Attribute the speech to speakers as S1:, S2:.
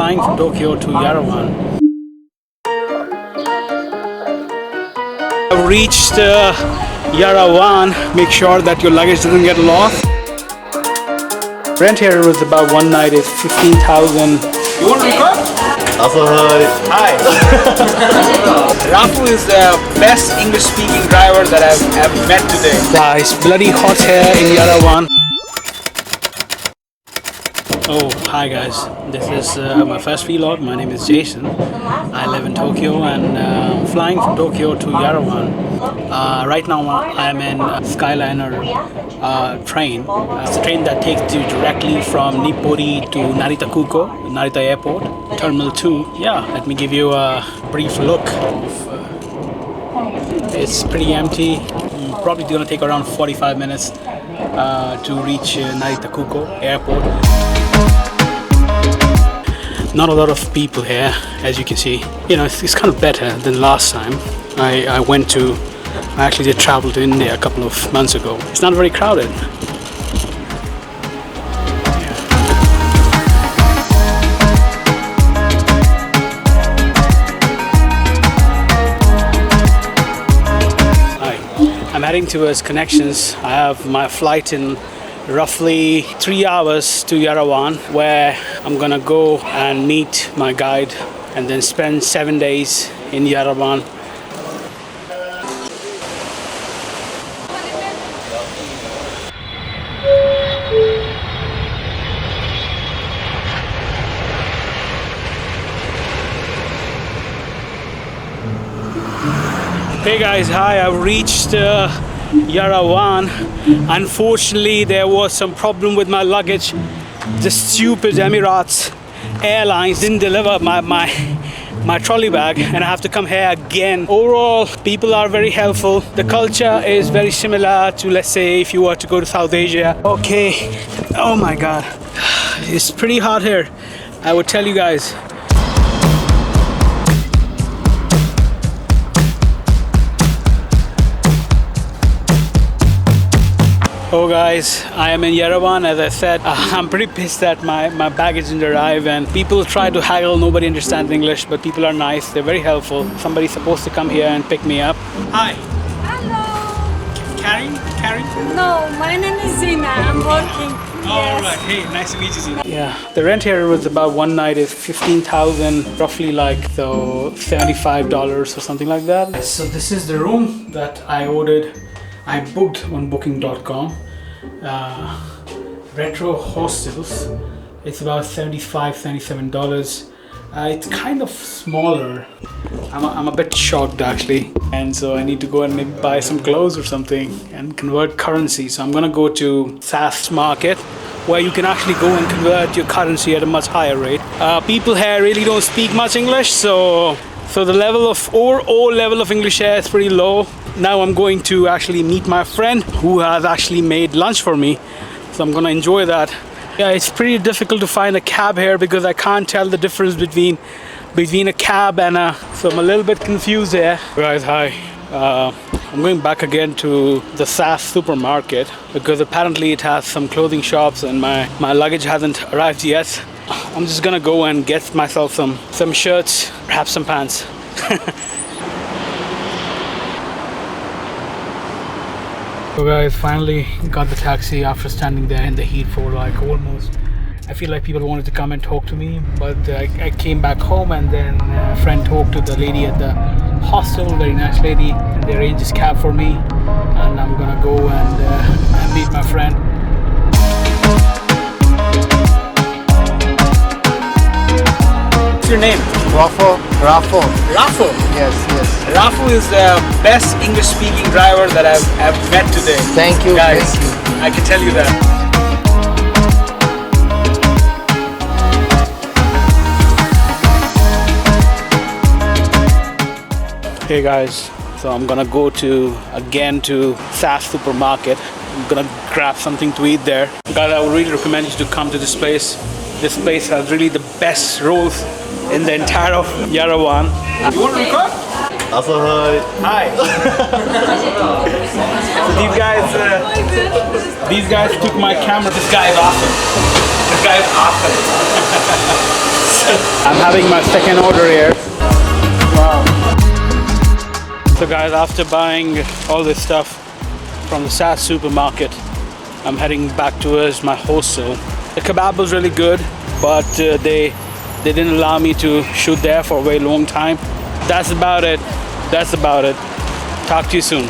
S1: flying from Tokyo to Yerevan. I've reached Yerevan. Make sure that your luggage doesn't get lost. Rent here was about one night is 15,000. You want to record? Hi. Rafu is the best English-speaking driver that I've met today. It's bloody hot here in Yerevan. Oh, hi guys. This is my first vlog. My name is Jason. I live in Tokyo and I'm flying from Tokyo to Yerevan. Right now I'm in Skyliner train. It's a train that takes you directly from Nippori to Narita Kuko, Narita Airport, Terminal 2. Yeah, let me give you a brief look. It's pretty empty. Probably going to take around 45 minutes to reach Narita Kuko Airport. Not a lot of people here, as you can see. You know, it's kind of better than last time. I actually did travel to India a couple of months ago. It's not very crowded. Hi, I'm heading towards connections. I have my flight in roughly 3 hours to Yerevan, where I'm gonna go and meet my guide and then spend 7 days in Yerevan. Hey guys, hi, I've reached Yerevan. Unfortunately, there was some problem with my luggage. The stupid Emirates Airlines didn't deliver my trolley bag and I have to come here again. Overall, people are very helpful. The culture is very similar to, let's say, if you were to go to South Asia. Okay, oh my god, it's pretty hot here, I would tell you guys. Oh guys, I am in Yerevan. As I said, I'm pretty pissed that my baggage didn't arrive and people try to haggle. Nobody understands English, but people are nice. They're very helpful. Somebody's supposed to come here and pick me up. Hi.
S2: Hello.
S1: Karen?
S2: No, my name is Zina. I'm working.
S1: All right. Hey, nice to meet you, Zina. Yeah, the rent here was about one night is 15,000, roughly like so $75 or something like that. So this is the room that I ordered. I booked on booking.com. Retro hostels. It's about $77. It's kind of smaller. I'm a bit shocked actually, and so I need to go and maybe buy some clothes or something and convert currency. So I'm gonna go to SAS market, where you can actually go and convert your currency at a much higher rate. People here really don't speak much English, so the level of overall level of English here is pretty low. Now I'm going to actually meet my friend who has actually made lunch for me, so I'm gonna enjoy that. Yeah, it's pretty difficult to find a cab here because I can't tell the difference between a cab and so I'm a little bit confused here. Guys, hi. I'm going back again to the SAS supermarket because apparently it has some clothing shops and my luggage hasn't arrived yet. I'm just gonna go and get myself some shirts, perhaps some pants. So guys, finally got the taxi after standing there in the heat for like almost, I feel like people wanted to come and talk to me, but I came back home and then a friend talked to the lady at the hostel, very nice lady, and they arranged this cab for me and I'm gonna go and meet my friend. What's your name?
S3: Rafu.
S1: Rafu?
S3: Yes.
S1: Rafu is the best English-speaking driver that I've met today.
S3: Thank you,
S1: guys.
S3: thank you.
S1: I can tell you that. Hey guys, so I'm gonna go again to SAS supermarket. I'm gonna grab something to eat there. Guys, I would really recommend you to come to this place. This place has really the best rolls in the entire of Yerevan. You want to record? Hi. So these guys took my camera. This guy is awesome. So I'm having my second order here. Wow. So guys, after buying all this stuff from the SAS supermarket, I'm heading back towards my hostel. The kebab was really good, but they didn't allow me to shoot there for a very long time. That's about it. Talk to you soon.